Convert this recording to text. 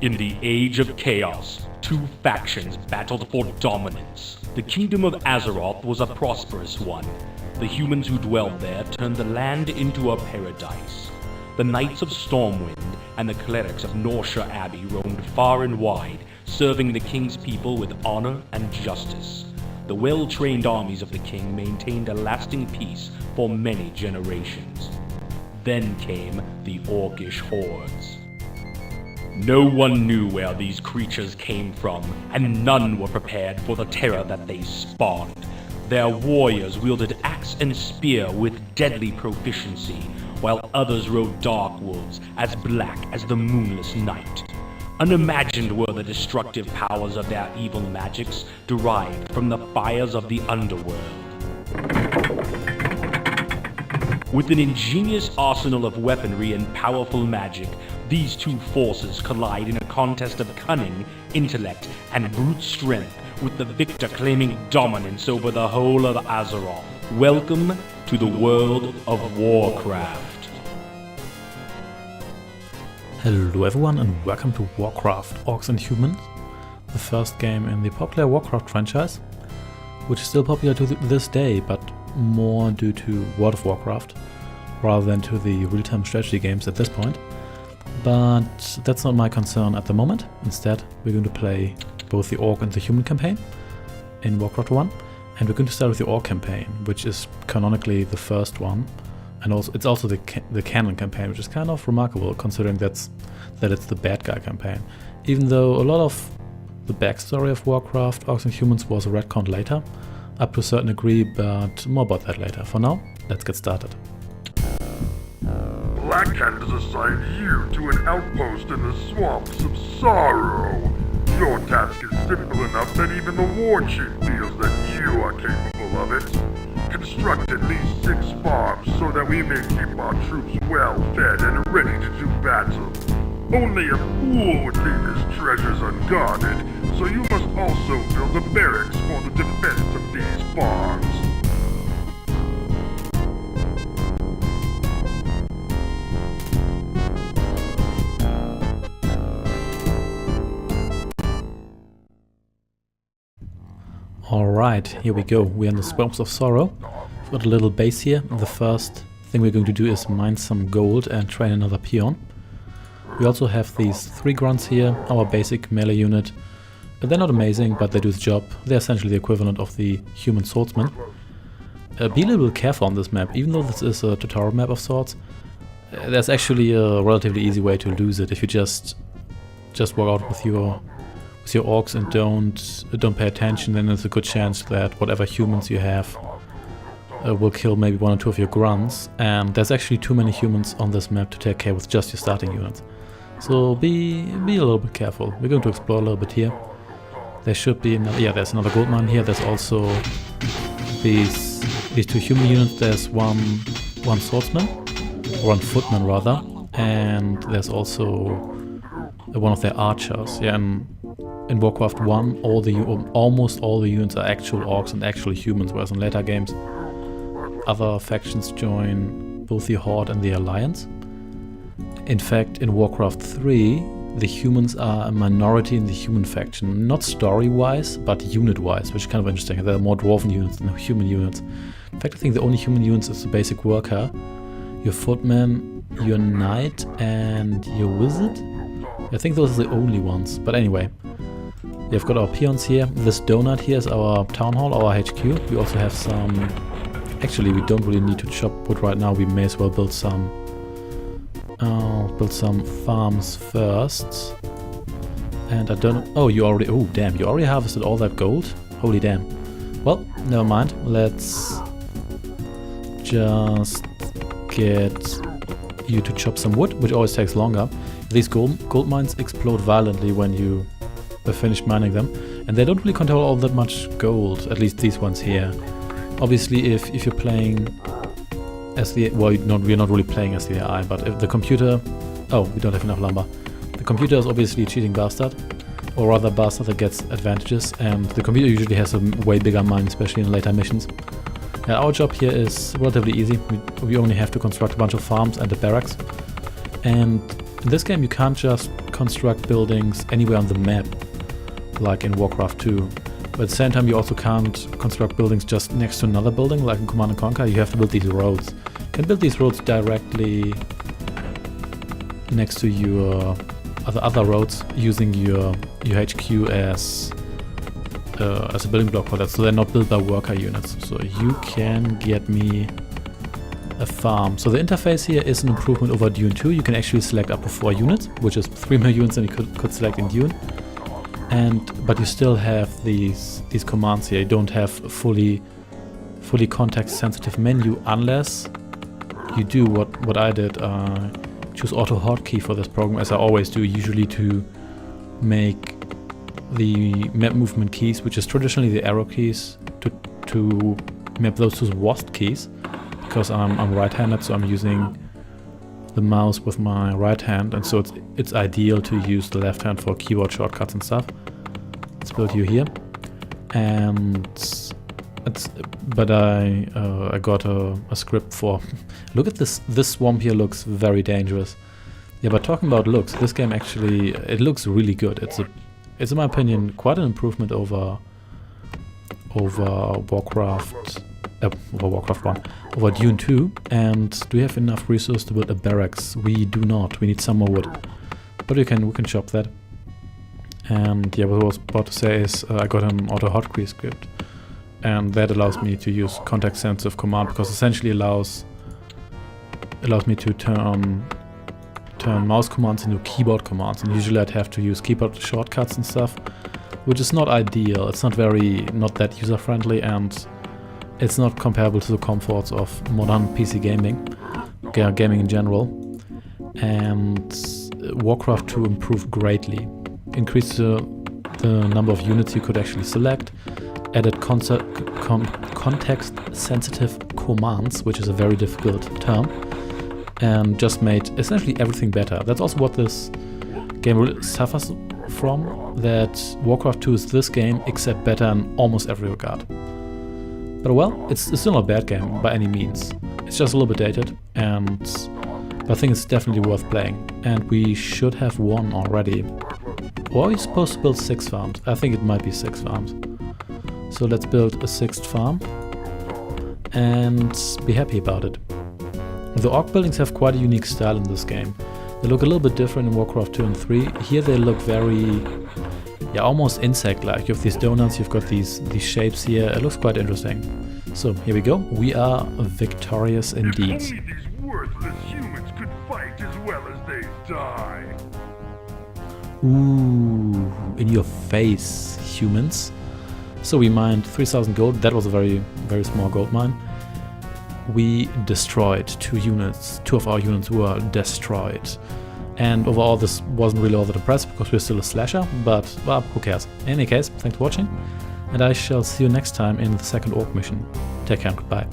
In the Age of Chaos, two factions battled for dominance. The Kingdom of Azeroth was a prosperous one. The humans who dwelled there turned the land into a paradise. The Knights of Stormwind and the clerics of Norsha Abbey roamed far and wide, serving the king's people with honor and justice. The well-trained armies of the king maintained a lasting peace for many generations. Then came the Orcish hordes. No one knew where these creatures came from, and none were prepared for the terror that they spawned. Their warriors wielded axe and spear with deadly proficiency, while others rode dark wolves as black as the moonless night. Unimagined were the destructive powers of their evil magics, derived from the fires of the underworld. With an ingenious arsenal of weaponry and powerful magic, these two forces collide in a contest of cunning, intellect, and brute strength, with the victor claiming dominance over the whole of Azeroth. Welcome to the World of Warcraft. Hello everyone and welcome to Warcraft Orcs and Humans, the first game in the popular Warcraft franchise, which is still popular to this day, but more due to World of Warcraft rather than to the real-time strategy games at this point. But that's not my concern at the moment. Instead, we're going to play both the Orc and the Human campaign in Warcraft 1, and we're going to start with the Orc campaign, which is canonically the first one, and it's also the canon campaign, which is kind of remarkable considering that it's the bad guy campaign. Even though a lot of the backstory of Warcraft Orcs and Humans was retconned later, up to a certain degree, but more about that later. For now, let's get started. Black Cat has assigned you to an outpost in the swamps of sorrow. Your task is simple enough that even the war chief feels that you are capable of it. Construct at least 6 farms so that we may keep our troops well fed and ready to do battle. Only a fool would leave his treasures unguarded, so you must also build a barracks for the defense of these farms. Alright, here we go. We're in the Swamps of Sorrow. We've got a little base here. The first thing we're going to do is mine some gold and train another peon. We also have these 3 grunts here, our basic melee unit. They're not amazing, but they do the job. They're essentially the equivalent of the human swordsman. Be a little bit careful on this map. Even though this is a tutorial map of sorts, there's actually a relatively easy way to lose it if you just walk out with your orcs and don't pay attention. Then there's a good chance that whatever humans you have will kill maybe 1 or 2 of your grunts, and there's actually too many humans on this map to take care with just your starting units. So be a little bit careful. We're going to explore a little bit here. There should be there's another gold mine here. There's also these 2 human units. There's one swordsman, or 1 footman rather, and there's also one of their archers. Yeah, and in Warcraft 1, almost all the units are actual orcs and actual humans, whereas in later games, other factions join both the Horde and the Alliance. In fact, in Warcraft 3, the humans are a minority in the human faction, not story-wise, but unit-wise, which is kind of interesting. There are more dwarven units than human units. In fact, I think the only human units is the basic worker, your footman, your knight, and your wizard. I think those are the only ones, but anyway. We've got our peons here. This donut here is our town hall, our HQ. We also have some... Actually, we don't really need to chop wood right now. We may as well build some... build some farms first. And I don't know... Oh, you already... Oh, damn. You already harvested all that gold? Holy damn. Well, never mind. Let's just get you to chop some wood, which always takes longer. These gold mines explode violently when you finish mining them, and they don't really contain all that much gold, at least these ones here. Obviously, if you're playing as the... Well, we're not really playing as the AI, but if the computer... Oh, we don't have enough lumber. The computer is obviously a cheating bastard, or rather bastard that gets advantages, and the computer usually has a way bigger mine, especially in later missions. Our job here is relatively easy. We only have to construct a bunch of farms and a barracks, and in this game you can't just construct buildings anywhere on the map, like in Warcraft II. But at the same time, you also can't construct buildings just next to another building, like in Command & Conquer. You have to build these roads. You can build these roads directly next to your other roads, using your HQ as a building block for that, so they're not built by worker units. So you can get me a farm. So the interface here is an improvement over Dune 2. You can actually select up to 4 units, which is 3 more units than you could select in Dune. But you still have these commands here. You don't have a fully context-sensitive menu unless you do what I did. Choose auto hotkey for this program, as I always do, usually to make the map movement keys, which is traditionally the arrow keys, to map those to the WASD keys, because I'm right-handed, so I'm using the mouse with my right hand, and so it's ideal to use the left hand for keyboard shortcuts and stuff. Let's build you here, but I got a script for. Look at this. This swamp here looks very dangerous. Yeah, but talking about looks, this game actually it looks really good. It's in my opinion quite an improvement over Warcraft. Over Warcraft 1, over Dune 2. And do we have enough resources to build a barracks? We do not. We need some more wood, but we can chop that. And yeah, what I was about to say is I got an auto hotkey script, and that allows me to use context sensitive command, because essentially allows me to turn mouse commands into keyboard commands, and usually I'd have to use keyboard shortcuts and stuff, which is not ideal. It's not that user friendly, and it's not comparable to the comforts of modern PC gaming in general. And Warcraft 2 improved greatly. Increased the number of units you could actually select, added context-sensitive commands, which is a very difficult term, and just made essentially everything better. That's also what this game really suffers from, that Warcraft 2 is this game, except better in almost every regard. But well, it's still not a bad game by any means. It's just a little bit dated, but I think it's definitely worth playing. And we should have one already. Or are we supposed to build 6 farms? I think it might be 6 farms. So let's build a 6th farm and be happy about it. The orc buildings have quite a unique style in this game. They look a little bit different in Warcraft 2 and 3. Here they look very, almost insect-like. You have these donuts, you've got these shapes here. It looks quite interesting. So here we go. We are victorious indeed. Only these worthless humans could fight as well as they die. Ooh, in your face, humans. So we mined 3,000 gold. That was a very, very small gold mine. We destroyed 2 units. 2 of our units were destroyed. And overall, this wasn't really all that impressive because we're still a slasher, but well, who cares? In any case, thanks for watching, and I shall see you next time in the second orc mission. Take care and goodbye.